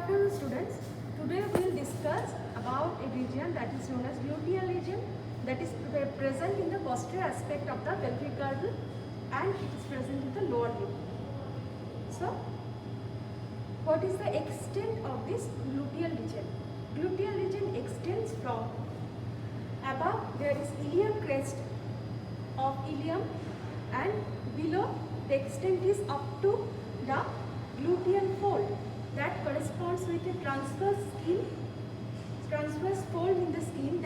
afternoon, students. Today we will discuss about a region that is known as gluteal region, that is present in the posterior aspect of the pelvic girdle and it is present in the lower limb. So, what is the extent of this gluteal region? Gluteal region extends from above there is ilium crest of ilium and below the extent is up to the gluteal fold that corresponds with a transverse fold in the skin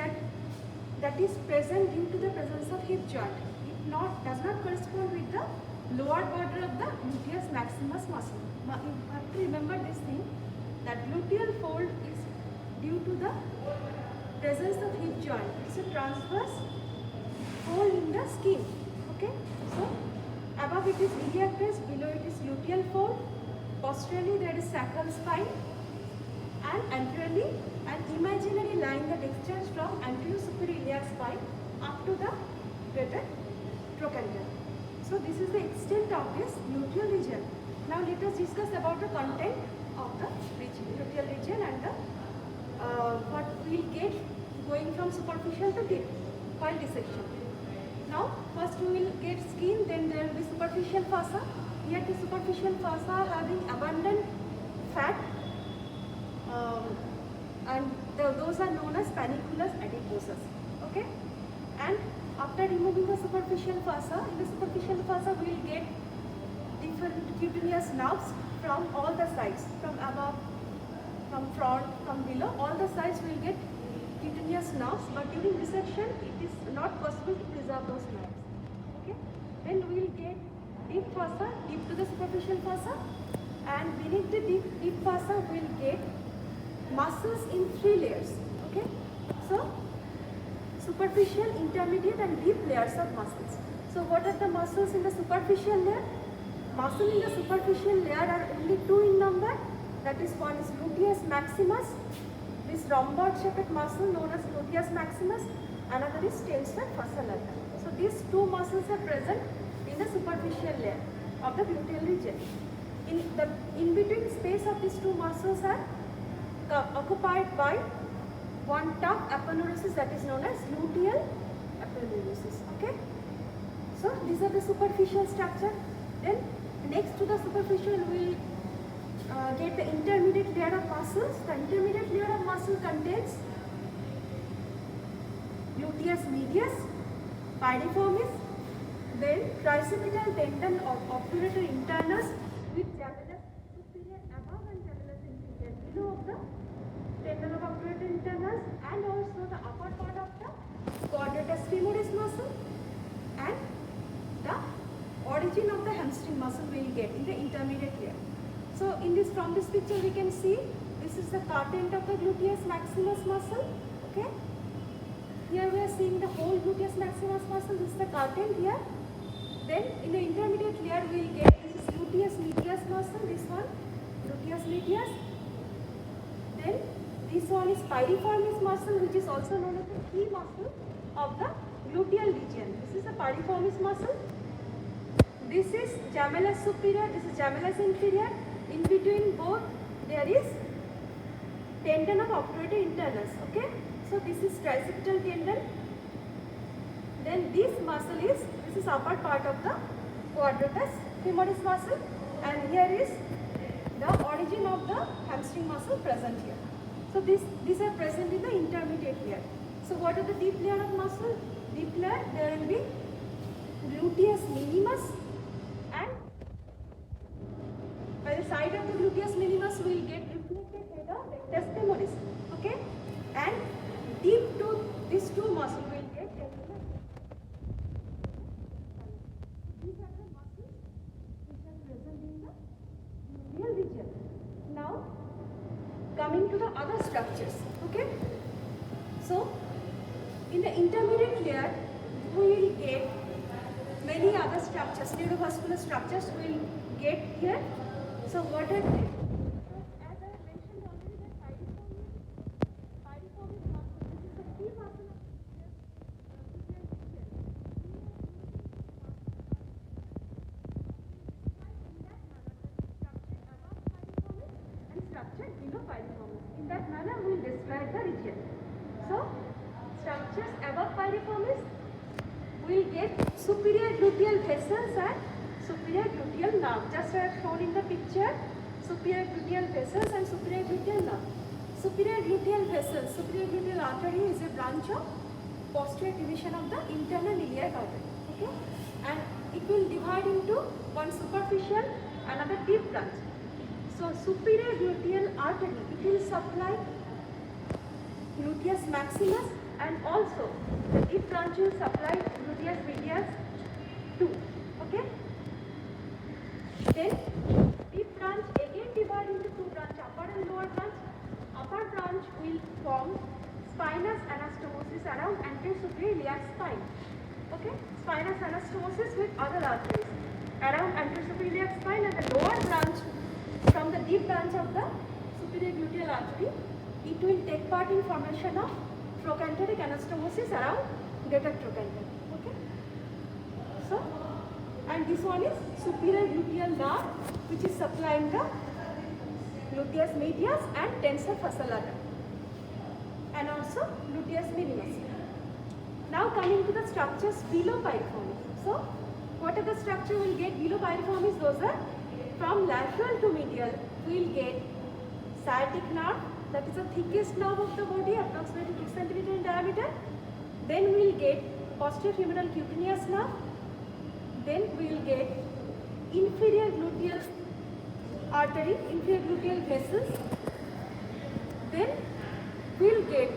that is present due to the presence of hip joint. It does not correspond with the lower border of the gluteus maximus muscle. Now you have to remember this thing, that gluteal fold is due to the presence of hip joint. It's a transverse fold in the skin. Okay, so above it is iliac crest, below it is gluteal fold. Posteriorly there is sacral spine, and anteriorly an imaginary line that extends from anterior superior iliac spine up to the greater trochanter. So this is the extent of this gluteal region. Now let us discuss about the content of the gluteal region and the what we will get going from superficial to deep while dissection. Now first we will get skin, then there will be superficial fossa. Here the superficial fossa having abundant fat and those are known as panniculus adiposus. Okay, and after removing the superficial fossa, in the superficial fossa we will get different cutaneous nerves from all the sides, from above, from front, from below, all the sides will get cutaneous nerves, but during dissection it is not possible to preserve those nerves. Okay, then we will get deep fossa, deep to the superficial fossa, and beneath the deep fossa we will get muscles in 3 layers. Okay, so superficial, intermediate and deep layers of muscles. So what are the muscles in the superficial layer? Muscle in the superficial layer are only 2 in number. That is, one is gluteus maximus, this rhomboid shaped muscle known as gluteus maximus, another is tensor fossa lata. So these 2 muscles are present in the superficial layer of the gluteal region. In between space of these 2 muscles are occupied by one tough aponeurosis that is known as gluteal aponeurosis. Okay, so these are the superficial structure. Then next to the superficial we will get the intermediate layer of muscles. The intermediate layer of muscle contains gluteus medius, piriformis, then tricipital tendon of obturator internus with gemellus superior above and gemellus inferior below of the tendon of obturator internus, and also the upper part of the quadratus femoris muscle, and the origin of the hamstring muscle we will get in the intermediate layer. So from this picture we can see this is the cartent of the gluteus maximus muscle. Okay, here we are seeing the whole gluteus maximus muscle. This is the cartent here. Then in the intermediate layer we will get this is gluteus medius muscle. This one gluteus medius. Then this one is piriformis muscle, which is also known as the key muscle of the gluteal region. This is the piriformis muscle. This is gemellus superior, this is gemellus inferior. In between both there is tendon of obturator internus. Okay, so this is tricipital tendon. Then this muscle is, this is upper part of the quadratus femoris muscle, and here is the origin of the hamstring muscle present here. So these are present in the intermediate layer. So what are the deep layer of muscle? Deep layer, there will be gluteus minimus, and by the side of the gluteus minimus we will get reflected by the rectus femoris. Okay, and deep to these 2 muscles we will get tendon. These are the muscles which are present in the gluteal region. Now coming to the other structures. Okay, so in the intermediate layer we will get many other structures, neurovascular structures we will get here. So what are they? As I mentioned already, that piriformis muscle, this is the key muscle of the gluteal region. In that manner, the structure above piriformis and structure structure below piriformis. In that manner, we will describe the region. So, structures above piriformis, we will get superior gluteal vessels and superior gluteal nerve. Just as shown in the picture, superior gluteal vessels and superior gluteal nerve. Superior gluteal vessels, superior gluteal artery is a branch of posterior division of the internal iliac artery. Okay, and it will divide into one superficial, another deep branch. So superior gluteal artery, it will supply gluteus maximus, and also the deep branch will supply gluteus medius too. Okay. Then deep branch again divide into two branches, upper and lower branch. Upper branch will form spinous anastomosis around anterior superior iliac spine. Okay, spinous anastomosis with other arteries around anterior superior iliac spine, and the lower branch from the deep branch of the superior gluteal artery, it will take part in formation of trochanteric anastomosis around greater trochanter. Okay, so and this one is superior gluteal nerve, which is supplying the gluteus medius and tensor fascia lata, and also gluteus minimus. Now coming to the structures below piriformis. So what are the structure we will get below piriformis? Those are from lateral to medial. We will get sciatic nerve, that is the thickest nerve of the body, approximately 2 cm in diameter. Then we will get posterior femoral cutaneous nerve. Then we will get inferior gluteal artery, inferior gluteal vessels. Then we will get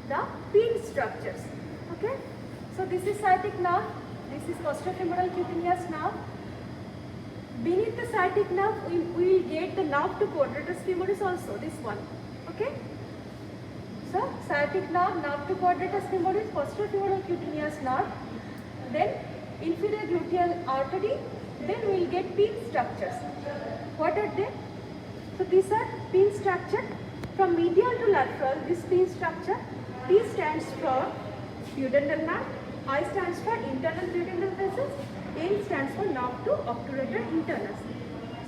the pin structures. Okay, so this is sciatic nerve, this is posterior femoral cutaneous nerve. Beneath the sciatic nerve, we will get the nerve to quadratus femoris also, this one. Okay, so sciatic nerve, nerve to quadratus femoris, posterior femoral cutaneous nerve, then inferior gluteal artery, then we will get pin structures. What are they? So these are pin structure from medial to lateral. This pin structure, P stands for pudendal nerve, I stands for internal pudendal vessels, N stands for nerve to obturator internus.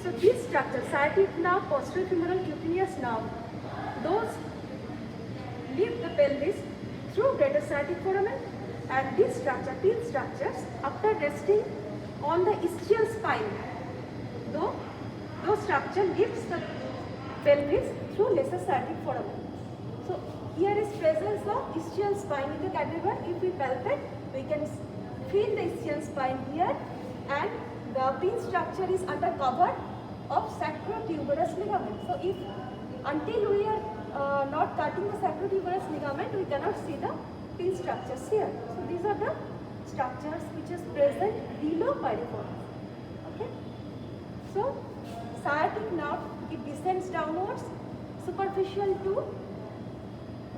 So these structures, sciatic nerve, posterior femoral cutaneous nerve, those leave the pelvis through greater sciatic foramen, and these structure, pin structures, after resting on the ischial spine, those structure leaves the pelvis through lesser sciatic foramen. So here is presence of ischial spine in the cadaver. If we palpate, we can feel the ischial spine here, and the pin structure is under cover of sacrotuberous ligament. So if until we are not cutting the sacrotuberous ligament, we cannot see the pin structures here. So these are the structures which is present below piriformis. Okay. So sciatic nerve, it descends downwards, superficial to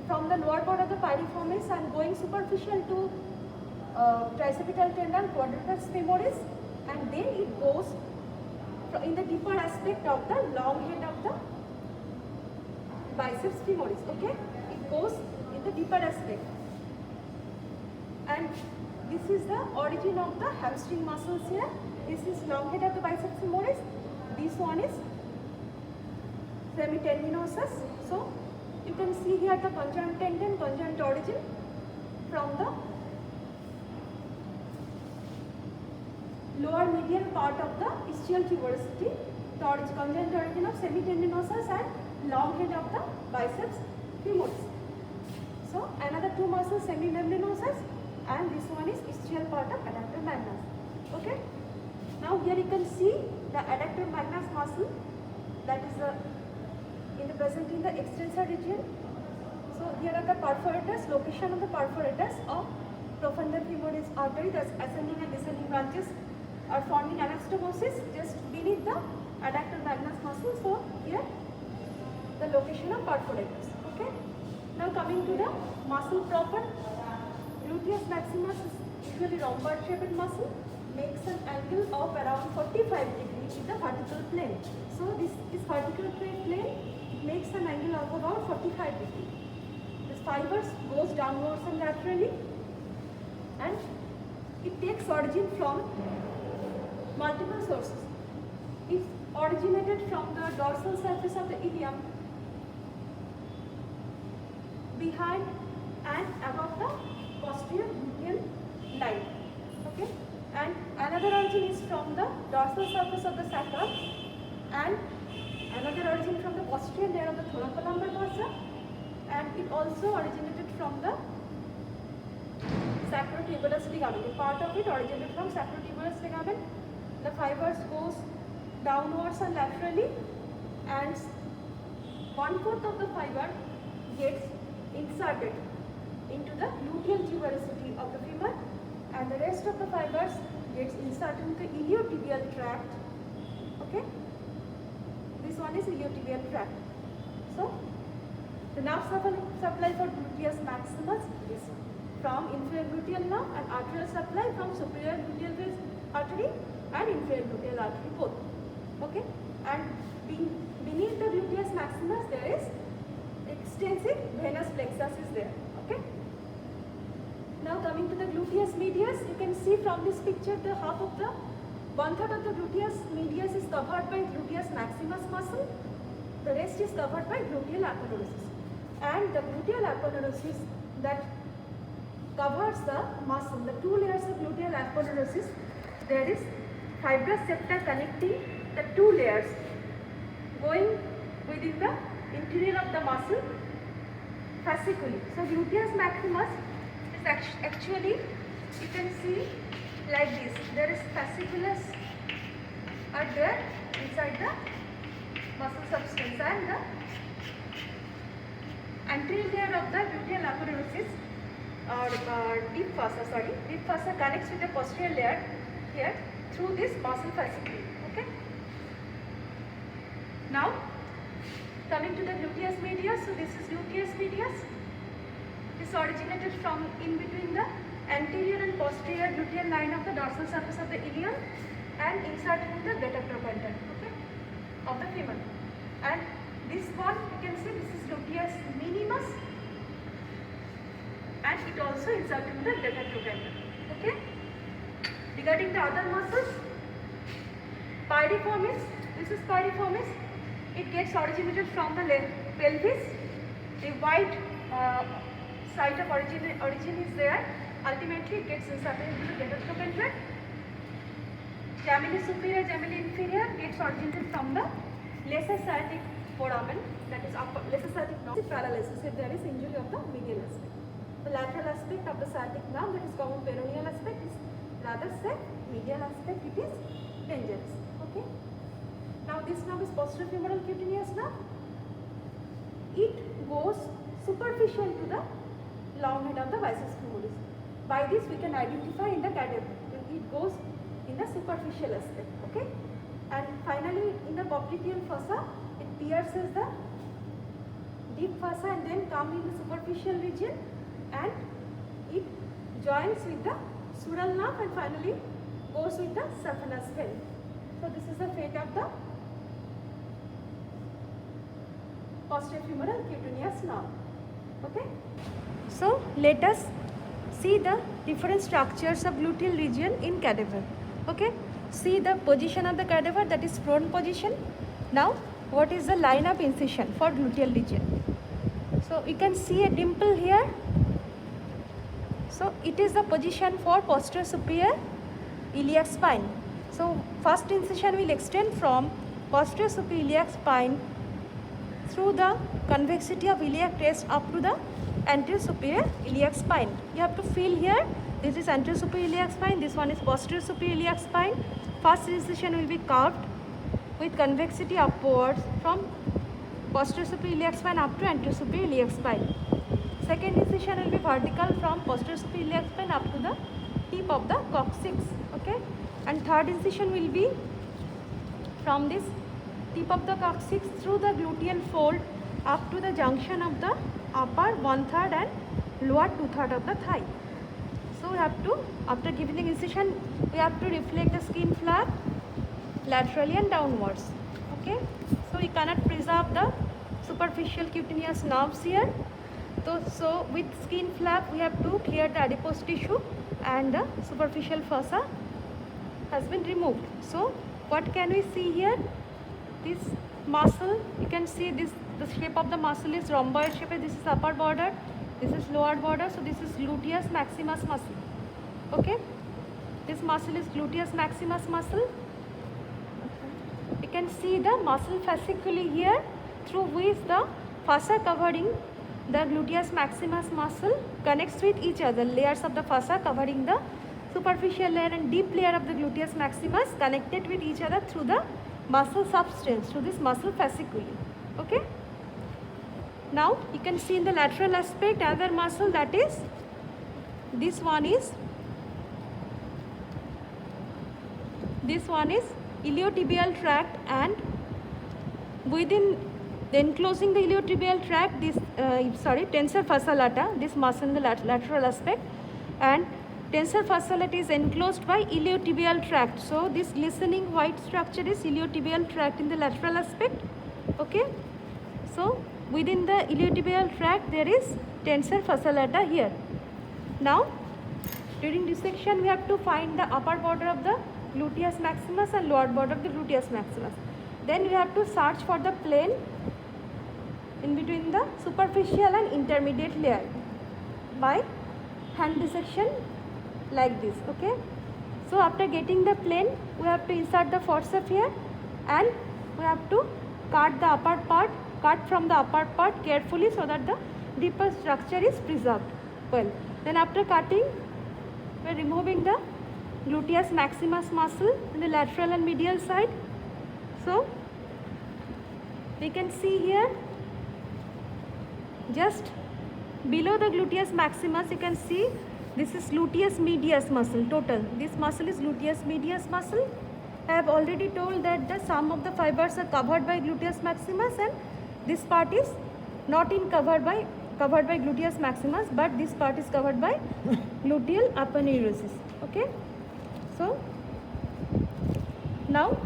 from the lower part of the piriformis and going superficial to tricipital tendon, quadratus femoris, and then it goes in the deeper aspect of the long head of the biceps femoris. Okay, it goes in the deeper aspect, and this is the origin of the hamstring muscles here. This is long head of the biceps femoris. This one is semitendinosus. So you can see here the conjoint tendon, conjoint origin from the lower medial part of the ischial tuberosity, the conjoint origin of semitendinosus and long head of the biceps femoris. So another two muscles, semimembranosus, and this one is ischial part of adductor magnus. Okay. Now here you can see the adductor magnus muscle, that is present in the extensor region. So here are the perforators, location of the perforators of profunda femoris artery. The ascending and descending branches are forming anastomosis just beneath the adductor magnus muscle. So here the location of perforators. Okay. Now coming to the muscle proper, gluteus maximus is usually rhomboid shaped muscle, makes an angle of around 45 degrees in the vertical plane. So this vertical plane makes an angle of about 45 degrees. This fibers goes downwards and laterally, and it takes origin from multiple sources. It originated from the dorsal surface of the ilium, behind and above the posterior gluteal line. Okay, and another origin is from the dorsal surface of the sacrum, and another origin from the posterior layer of the thoracolumbar fossa, and it also originated from the sacrotuberous ligament. A part of it originated from sacrotuberous ligament. The fibers goes downwards and laterally, and 1/4 of the fiber gets inserted into the luteal tuberosity of the femur, and the rest of the fibers gets inserted into the iliotibial tract. Okay, this one is iliotibial tract. So the nerve supply for gluteus maximus is from inferior gluteal nerve, and arterial supply from superior gluteal artery and inferior gluteal artery both. Okay, and beneath the gluteus maximus there is extensive venous plexus is there. Okay, now coming to the gluteus medius, you can see from this picture the half of the 1/3 of the gluteus medius is covered by gluteus maximus muscle, the rest is covered by gluteal aponeurosis, and the gluteal aponeurosis that covers the muscle, the 2 layers of gluteal aponeurosis, there is fibrous septa connecting the 2 layers going within the interior of the muscle fasciculi. So gluteus maximus is actually, you can see like this, there is fasciculus are there inside the muscle substance, and the anterior layer of the gluteal aponeurosis or deep fossa connects with the posterior layer here through this muscle fasciculi. Okay, now coming to the gluteus medius, so this is gluteus medius. This originated from in between the anterior and posterior gluteal line of the dorsal surface of the ilium and inserted in the beta trochanter, okay, of the femur. And this one you can see, this is gluteus minimus, and it also inserted in the beta trochanter. Okay, regarding the other muscles, piriformis, this is piriformis. It gets originated from the pelvis. The white site of origin is there. Ultimately, it gets inserted into the beta trochanter. Gemini superior, gemini inferior gets originated from the lesser sciatic foramen, that is upper lesser sciatic nerve paralysis if there is injury of the medial aspect. The lateral aspect of the sciatic nerve, that is common peroneal aspect, is rather safe. Medial aspect, it is dangerous. Okay. Now this nerve is posterior femoral cutaneous nerve. It goes superficial to the long head of the viscus femoris. By this we can identify in the cadaver. It goes in the superficial aspect. Okay. And finally in the popliteal fossa, it pierces the deep fossa and then comes in the superficial region, and it joins with the sural nerve and finally goes with the saphenous vein. So this is the fate of the posterior femoral cutaneous nerve. Okay. So let us see the different structures of gluteal region in cadaver. Okay. See the position of the cadaver, that is prone position. Now what is the line of incision for gluteal region? So you can see a dimple here. So it is the position for posterior superior iliac spine. So first incision will extend from posterior superior iliac spine through the convexity of iliac crest up to the anterior superior iliac spine. You have to feel here, this is anterior superior iliac spine, this one is posterior superior iliac spine. First incision will be curved with convexity upwards from posterior superior iliac spine up to anterior superior iliac spine. Second incision will be vertical from posterior superior iliac spine up to the tip of the coccyx. Okay, and third incision will be from this tip of the coccyx through the gluteal fold up to the junction of the upper 1/3 and lower 2/3 of the thigh. So we have to, after giving the incision, we have to reflect the skin flap laterally and downwards. Okay, so we cannot preserve the superficial cutaneous nerves here. So with skin flap we have to clear the adipose tissue and the superficial fossa has been removed. So what can we see here? This muscle, you can see this, the shape of the muscle is rhomboid shape. This is upper border, This is lower border, so this is gluteus maximus muscle. Okay, this muscle is gluteus maximus muscle. You can see the muscle fasciculi here, through which the fossa covering the gluteus maximus muscle connects with each other. Layers of the fossa covering the superficial layer and deep layer of the gluteus maximus connected with each other through the muscle substance, through this muscle fasciculi. Okay. Now you can see in the lateral aspect another muscle, that is, this one is iliotibial tract, and within the enclosing the iliotibial tract, this tensor fascia lata, this muscle in the lateral aspect, and tensor fascia lata is enclosed by iliotibial tract. So this glistening white structure is iliotibial tract in the lateral aspect. Okay, so within the iliotibial tract there is tensor fascia lata here. Now during dissection we have to find the upper border of the gluteus maximus and lower border of the gluteus maximus. Then we have to search for the plane in between the superficial and intermediate layer by hand dissection like this. Okay, so after getting the plane we have to insert the forceps here, and we have to cut the upper part, cut from the upper part carefully so that the deeper structure is preserved well. Then after cutting we are removing the gluteus maximus muscle in the lateral and medial side. So we can see here, just below the gluteus maximus you can see this is gluteus medius muscle total. This muscle is gluteus medius muscle. I have already told that the sum of the fibers are covered by gluteus maximus, and this part is not covered by gluteus maximus, but this part is covered by gluteal aponeurosis. Okay, so now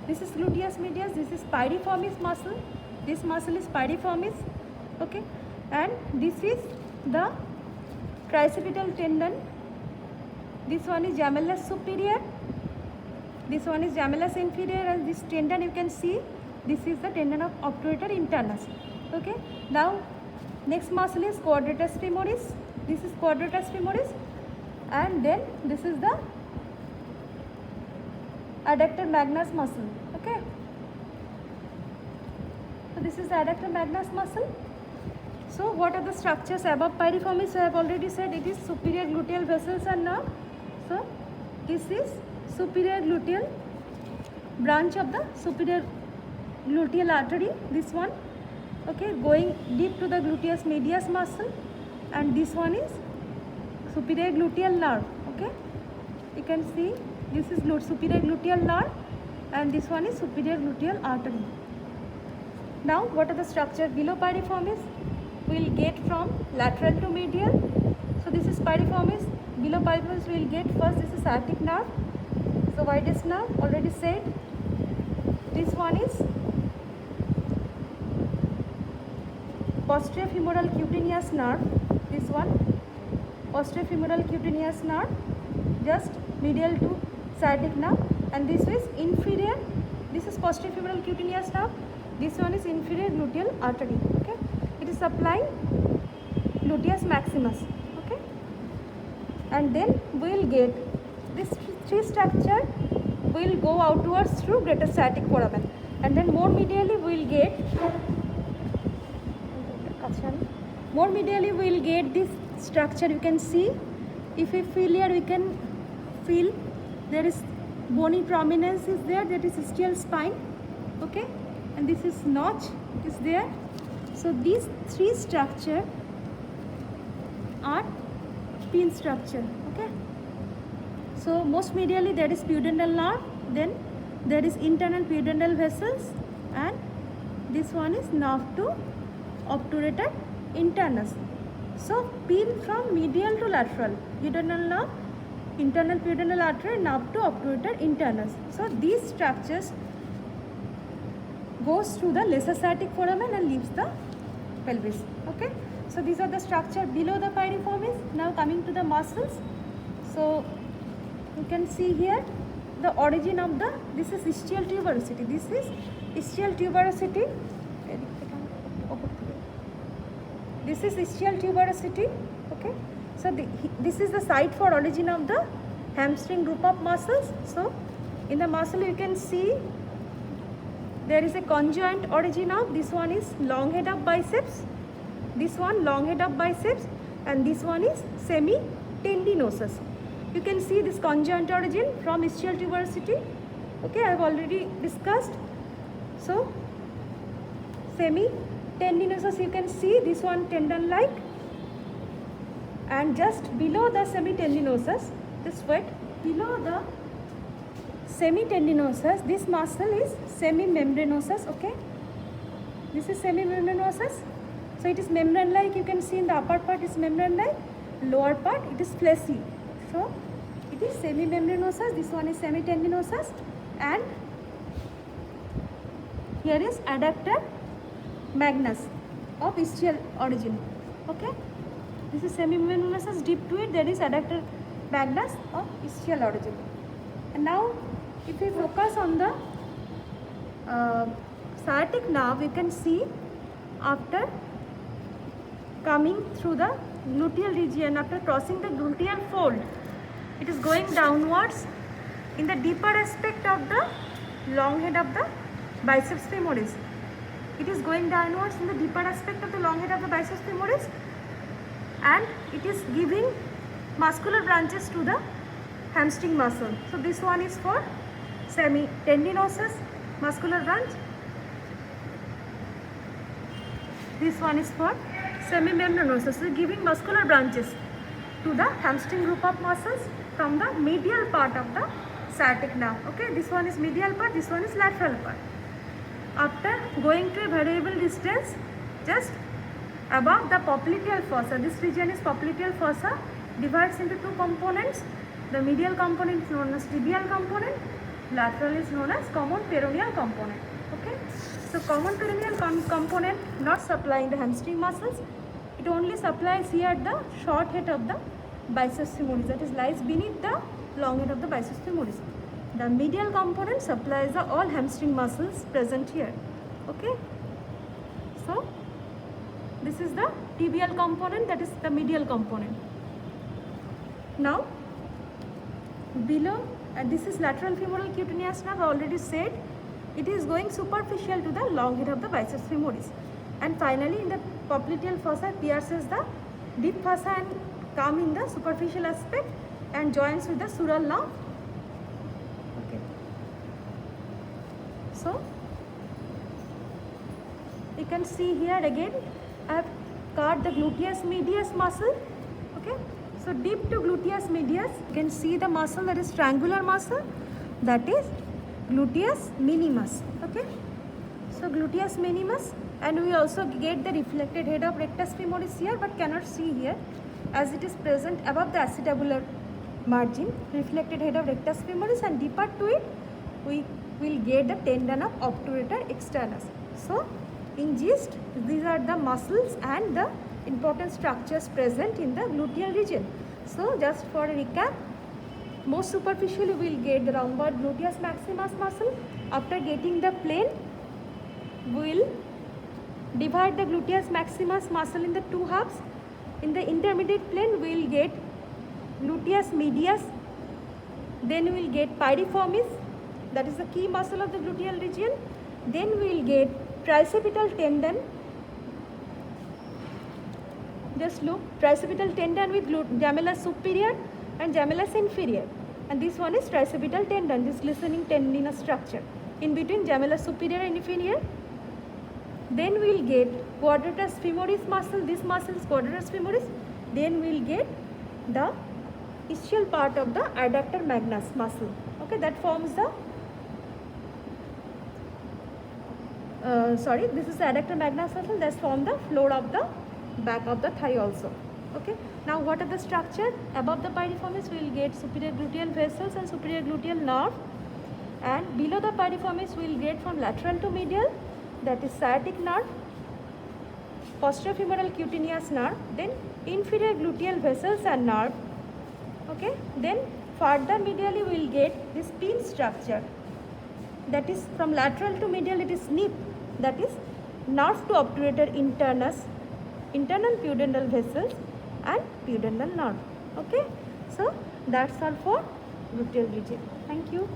this is gluteus medius, this is piriformis muscle, this muscle is piriformis. Okay, and this is the tricipital tendon, this one is gemellus superior, this one is gemellus inferior, and this tendon you can see, this is the tendon of obturator internus. Okay, now next muscle is quadratus femoris, this is quadratus femoris, and then this is the adductor magnus muscle. Okay, so this is the adductor magnus muscle. So what are the structures above piriformis? I have already said it is superior gluteal vessels and nerve. So this is superior gluteal branch of the superior gluteal artery, this one. Okay, going deep to the gluteus medius muscle, and this one is superior gluteal nerve. Okay, you can see this is superior gluteal nerve, and this one is superior gluteal artery. Now what are the structures below piriformis? We will get from lateral to medial. So this is piriformis. Below piriformis we will get first, this is sciatic nerve, so widest nerve, already said. This one is posterior femoral cutaneous nerve, this one posterior femoral cutaneous nerve, just medial to sciatic nerve, and this is inferior, this is posterior femoral cutaneous nerve, this one is inferior gluteal artery. Okay, it is supplying gluteus maximus. Okay, and then we will get this three structure will go outwards through greater sciatic foramen, and then more medially we will get this structure. You can see, if we feel here, we can feel there is bony prominence is there, that is ischial spine. Okay, and this is notch is there. So these three structure are pin structure. Okay, so most medially there is pudendal nerve, then there is internal pudendal vessels, and this one is nerve to obturator internus. So pin from medial to lateral, pudendal nerve, internal pudendal artery, nerve to obturator internus. So these structures goes through the lesser sciatic foramen and leaves the pelvis. Okay, so these are the structure below the piriformis. Now coming to the muscles. So you can see here the origin of the, this is ischial tuberosity, this is ischial tuberosity. This is ischial tuberosity. Okay, so this is the site for origin of the hamstring group of muscles. So in the muscle you can see there is a conjoint origin of, this one is long head of biceps, this one long head of biceps, and this one is semi-tendinosus. You can see this conjoint origin from ischial tuberosity. Okay, I have already discussed. So semi-tendinosus, you can see this one tendon like, and just below the semi-tendinosus, this wet below the semi-tendinosus, this muscle is semi-membranosus. Okay, this is semi-membranosus. So it is membrane like, you can see in the upper part is membrane like, lower part it is fleshy. So it is semi-membranosus, this one is semi-tendinosus, and here is adductor magnus of ischial origin. Okay, this is semi-membranosus, deep to it there is adductor magnus of ischial origin. And now if we focus on the sciatic nerve, you can see after coming through the gluteal region, after crossing the gluteal fold, it is going downwards in the deeper aspect of the long head of the biceps femoris. It is going downwards in the deeper aspect of the long head of the biceps femoris, and it is giving muscular branches to the hamstring muscle. So this one is for semi-tendinosus muscular branch. This one is for semi-membranosus, so giving muscular branches to the hamstring group of muscles from the medial part of the sciatic nerve. Okay, this one is medial part, this one is lateral part. After going to a variable distance, just above the popliteal fossa, this region is popliteal fossa, divides into two components. The medial component is known as tibial component, lateral is known as common peroneal component. Okay, so common peroneal component not supplying the hamstring muscles, it only supplies here the short head of the biceps femoris, that is lies beneath the long head of the biceps femoris. The medial component supplies the all hamstring muscles present here. Okay, so this is the tibial component, that is the medial component. Now below, this is lateral femoral cutaneous nerve, I already said it is going superficial to the long head of the biceps femoris, and finally in the popliteal fossa pierces the deep fossa and come in the superficial aspect and joins with the sural nerve. Okay, so you can see here again I have cut the gluteus medius muscle. Okay, so deep to gluteus medius, you can see the muscle, that is triangular muscle, that is gluteus minimus. Okay, so gluteus minimus, and we also get the reflected head of rectus femoris here, but cannot see here as it is present above the acetabular margin, reflected head of rectus femoris, and deeper to it we will get the tendon of obturator externus. So in gist, these are the muscles and the important structures present in the gluteal region. So just for a recap, most superficially we will get the rhomboid gluteus maximus muscle. After getting the plane, we will divide the gluteus maximus muscle in the two halves. In the intermediate plane we will get gluteus medius, then we will get piriformis, that is the key muscle of the gluteal region, then we will get tricipital tendon. Just look, tricipital tendon with gemellus superior and gemellus inferior, and this one is tricipital tendon, this glistening tendinous structure in between gemellus superior and inferior. Then we will get quadratus femoris muscle, this muscle is quadratus femoris. Then we will get the ischial part of the adductor magnus muscle. Okay, that forms the this is the adductor magnus muscle that form the floor of the back of the thigh also. Okay, now what are the structure? Above the piriformis we will get superior gluteal vessels and superior gluteal nerve, and below the piriformis we will get from lateral to medial, that is sciatic nerve, posterior femoral cutaneous nerve, then inferior gluteal vessels and nerve. Okay, then further medially we will get this pin structure, that is from lateral to medial it is NIP, that is nerve to obturator internus, internal pudendal vessels and pudendal nerve. Okay, so that's all for gluteal region. Thank you.